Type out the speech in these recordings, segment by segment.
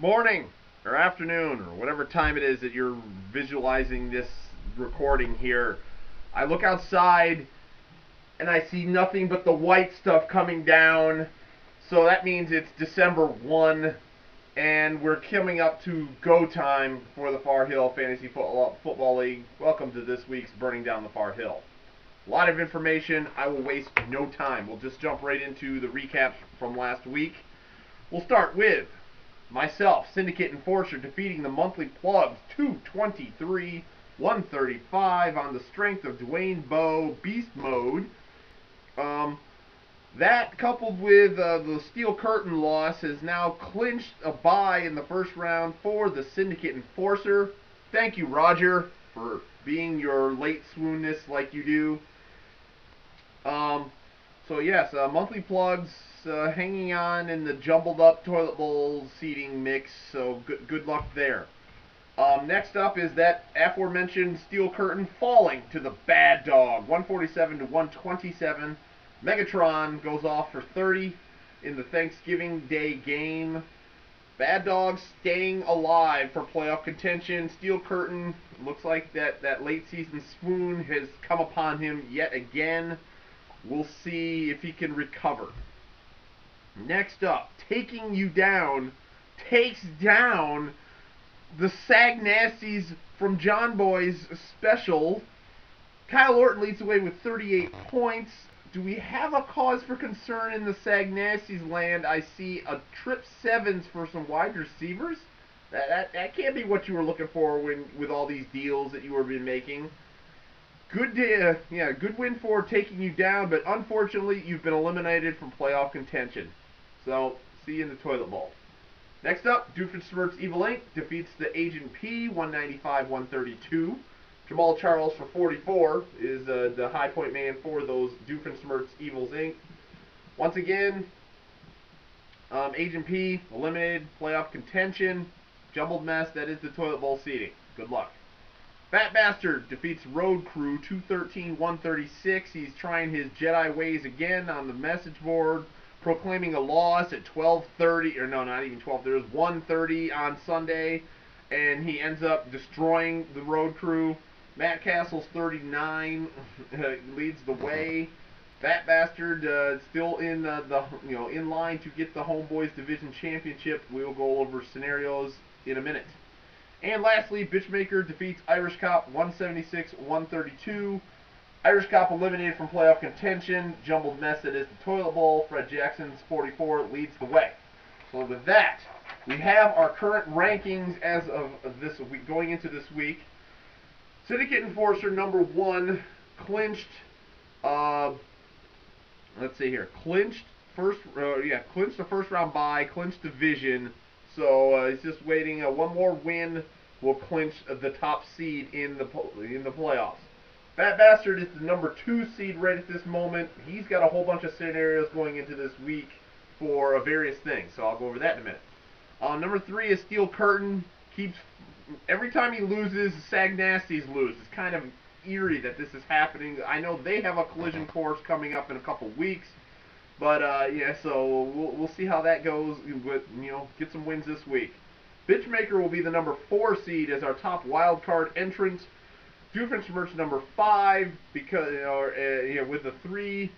morning or afternoon or whatever time it is that you're visualizing this recording here. I look outside and I see nothing but the white stuff coming down. So that means it's December 1 and we're coming up to go time for the Far Hill Fantasy Football League. Welcome to this week's Burning Down the Far Hill. A lot of information. I will waste no time. We'll just jump right into the recaps from last week. We'll start with myself, Syndicate Enforcer, defeating the monthly plugs 223-135 on the strength of Dwayne Bowe Beast Mode. That coupled with the Steel Curtain loss has now clinched a bye in the first round for the Syndicate Enforcer. Thank you, Roger, for being your late swoonness like you do. So yes, monthly plugs hanging on in the jumbled up toilet bowl seating mix. So good luck there. Next up is that aforementioned Steel Curtain falling to the bad dog, 147 to 127. Megatron goes off for 30 in the Thanksgiving Day game. Bad Dog staying alive for playoff contention. Steel Curtain looks like that late season swoon has come upon him yet again. We'll see if he can recover. Next up, taking you down, takes down the Sag Nasties from John Boy's special. Kyle Orton leads away with 38 points. Do we have a cause for concern in the Sag Nasties land? I see a trip sevens for some wide receivers. That can't be what you were looking for with all these deals that you were been making. Good win for taking you down, but unfortunately you've been eliminated from playoff contention. So, see you in the toilet bowl. Next up, Doofenshmirtz Evil Inc. defeats the Agent P, 195-132. Jamal Charles for 44 is the high point man for those Doofenshmirtz Evils Inc. Once again, Agent P eliminated, playoff contention, jumbled mess, that is the toilet bowl seating. Good luck. Fat Bastard defeats Road Crew 213-136. He's trying his Jedi ways again on the message board, proclaiming a loss at 12:30, or no, not even 12. There's 1:30 on Sunday, and he ends up destroying the Road Crew. Matt Castle's 39 leads the way. Fat Bastard still in in line to get the Homeboys Division Championship. We'll go over scenarios in a minute. And lastly, Bitchmaker defeats Irish Cop 176-132. Irish Cop eliminated from playoff contention. Jumbled mess that is the toilet bowl. Fred Jackson's 44 leads the way. So with that, we have our current rankings as of this week, going into this week. Syndicate Enforcer number 1 clinched. Let's see here. Clinched the first round bye. Clinched division. So he's just waiting. One more win will clinch the top seed in the playoffs. Fat Bastard is the number 2 seed right at this moment. He's got a whole bunch of scenarios going into this week for various things. So I'll go over that in a minute. Number 3 is Steel Curtain. Every time he loses, Sag Nasties lose. It's kind of eerie that this is happening. I know they have a collision course coming up in a couple weeks. But so we'll see how that goes. But get some wins this week. Bitchmaker will be the number 4 seed as our top wild card entrant. Doofenshmirtz number 5 because with the 3-team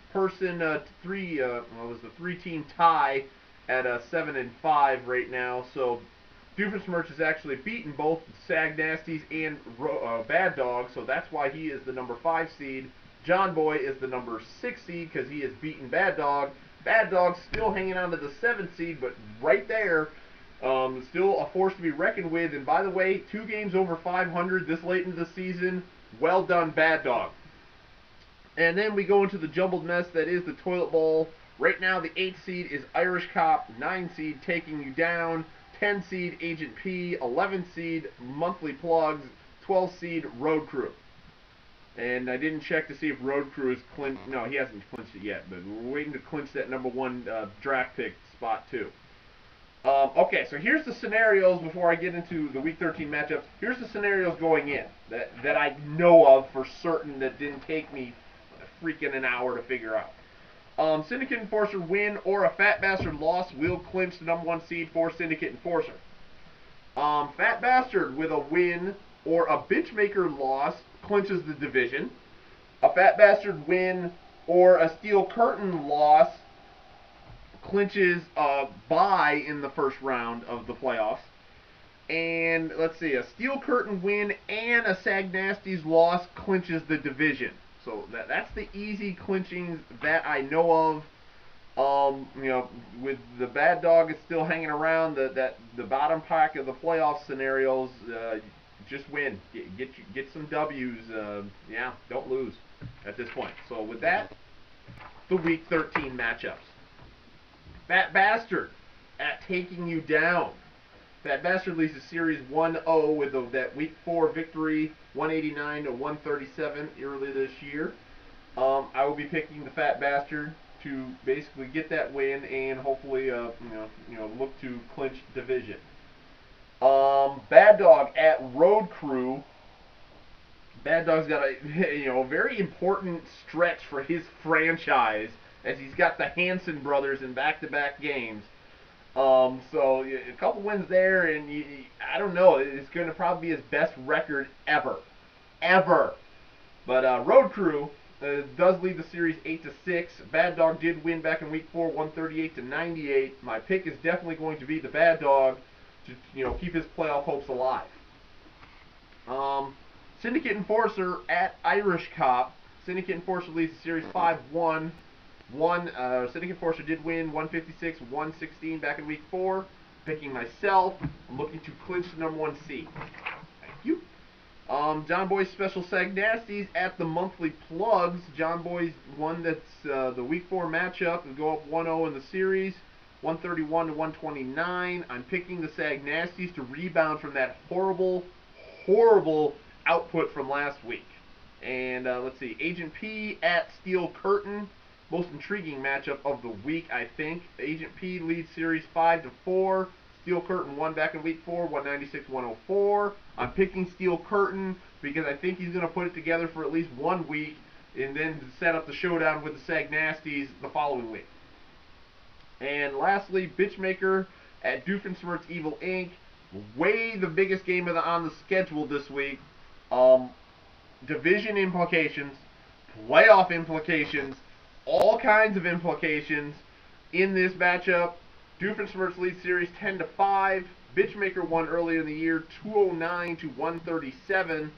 tie at 7-5 right now. So Doofenshmirtz has actually beaten both Sag Nasties and Bad Dog, so that's why he is the number 5 seed. John Boy is the number 6 seed because he has beaten Bad Dog. Bad Dog's still hanging on to the 7th seed, but right there, still a force to be reckoned with. And by the way, 2 games over 500 this late into the season. Well done, Bad Dog. And then we go into the jumbled mess that is the toilet bowl. Right now, the 8th seed is Irish Cop, 9 seed Taking You Down, 10 seed Agent P, 11 seed Monthly Plugs, 12 seed Road Crew. And I didn't check to see if Road Crew is clinched. No, he hasn't clinched it yet, but we're waiting to clinch that number 1 draft pick spot too. Okay, so here's the scenarios before I get into the Week 13 matchups. Here's the scenarios going in that I know of for certain that didn't take me freaking an hour to figure out. Syndicate Enforcer win or a Fat Bastard loss will clinch the number 1 seed for Syndicate Enforcer. Fat Bastard with a win or a Bitchmaker loss clinches the division. A Fat Bastard win or a Steel Curtain loss clinches a bye in the first round of the playoffs. And let's see, a Steel Curtain win and a Sag Nasty's loss clinches the division. So that's the easy clinchings that I know of. With the Bad Dog is still hanging around, the bottom pack of the playoff scenarios, just win, get some W's. Don't lose at this point. So with that, the Week 13 matchups. Fat Bastard at Taking You Down. Fat Bastard leads the series 1-0 with that Week 4 victory, 189 to 137 early this year. I will be picking the Fat Bastard to basically get that win and hopefully, look to clinch division. Bad Dog at Road Crew. Bad Dog's got a very important stretch for his franchise as he's got the Hanson brothers in back-to-back games. So a couple wins there, and I don't know. It's going to probably be his best record ever. But Road Crew does lead the series 8-6. Bad Dog did win back in Week 4, 138 to 98. My pick is definitely going to be the Bad Dog to keep his playoff hopes alive. Syndicate Enforcer at Irish Cop. Syndicate Enforcer leads the series 5-1. Syndicate Enforcer did win 156-116 back in Week 4. Picking myself. I'm looking to clinch the #1 seed. Thank you. John Boy's Special Sag Nasties at the Monthly Plugs. John Boy's won that's the Week 4 matchup and go up 1-0 in the series, 131 to 129. I'm picking the Sag Nasties to rebound from that horrible output from last week. And let's see, Agent P at Steel Curtain. Most intriguing matchup of the week, I think. Agent P leads series 5-4. Steel Curtain won back in Week 4, 196-104. I'm picking Steel Curtain because I think he's going to put it together for at least 1 week and then set up the showdown with the Sag Nasties the following week. And lastly, Bitchmaker at Doofenshmirtz Evil Inc. Way the biggest game on the schedule this week. Division implications, playoff implications, all kinds of implications in this matchup. Doofenshmirtz leads series 10-5. Bitchmaker won earlier in the year, 209 to 137.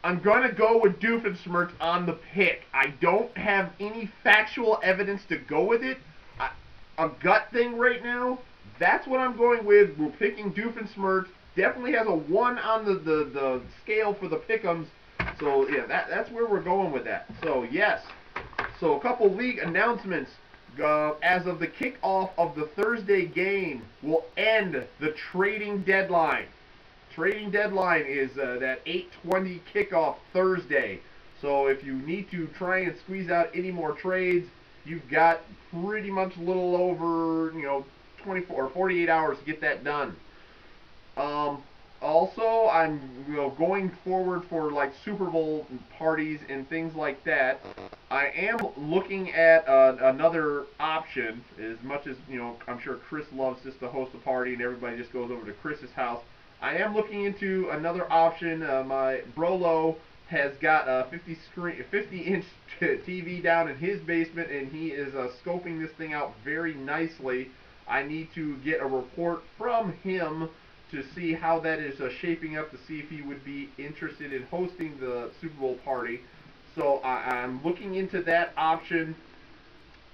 I'm going to go with Doofenshmirtz on the pick. I don't have any factual evidence to go with it. A gut thing right now, that's what I'm going with. We're picking Doofenshmirtz. Definitely has a 1 on the scale for the pick'ems. So, yeah, that's where we're going with that. So, yes. So, a couple league announcements. As of the kickoff of the Thursday game, will end the trading deadline. Trading deadline is that 8:20 kickoff Thursday. So if you need to try and squeeze out any more trades, you've got pretty much a little over 24 or 48 hours to get that done. Also, I'm going forward for like Super Bowl parties and things like that. I am looking at another option. As much as I'm sure Chris loves just to host a party and everybody just goes over to Chris's house. I am looking into another option. My Brolo has got a 50-inch TV down in his basement, and he is scoping this thing out very nicely. I need to get a report from him to see how that is shaping up, to see if he would be interested in hosting the Super Bowl party. So I'm looking into that option.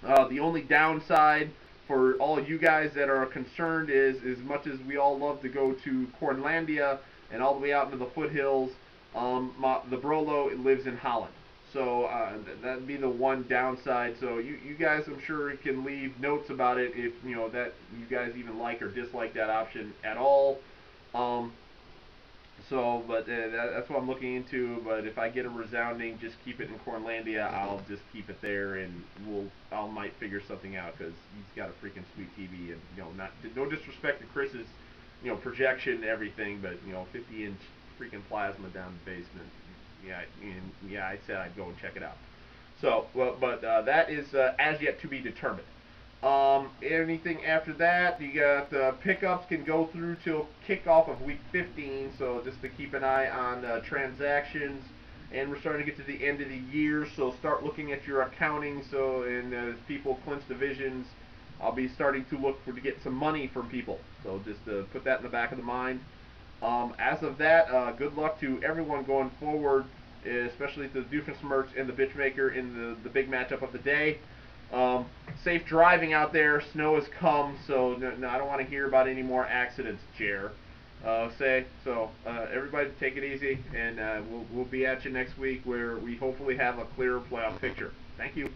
The only downside for all you guys that are concerned is, as much as we all love to go to Cornlandia and all the way out into the foothills, the Brolo lives in Holland. So that'd be the one downside. So you guys, I'm sure, can leave notes about it if that you guys even like or dislike that option at all. But that's what I'm looking into. But if I get a resounding, just keep it in Cornlandia, I'll just keep it there, and I might figure something out, because he's got a freaking sweet TV, and no disrespect to Chris's projection and everything, but 50-inch freaking plasma down the basement. I said I'd go and check it out. So, but that is as yet to be determined. Anything after that, you got pickups can go through till kickoff of week 15. So just to keep an eye on transactions, and we're starting to get to the end of the year. So start looking at your accounting. So as people clinch divisions, I'll be starting to look to get some money from people. So just put that in the back of the mind. As of that, good luck to everyone going forward, especially the Doofenshmirtz and the Bitchmaker in the big matchup of the day. Safe driving out there. Snow has come, so no, I don't want to hear about any more accidents, Jer. Everybody take it easy, and we'll be at you next week where we hopefully have a clearer playoff picture. Thank you.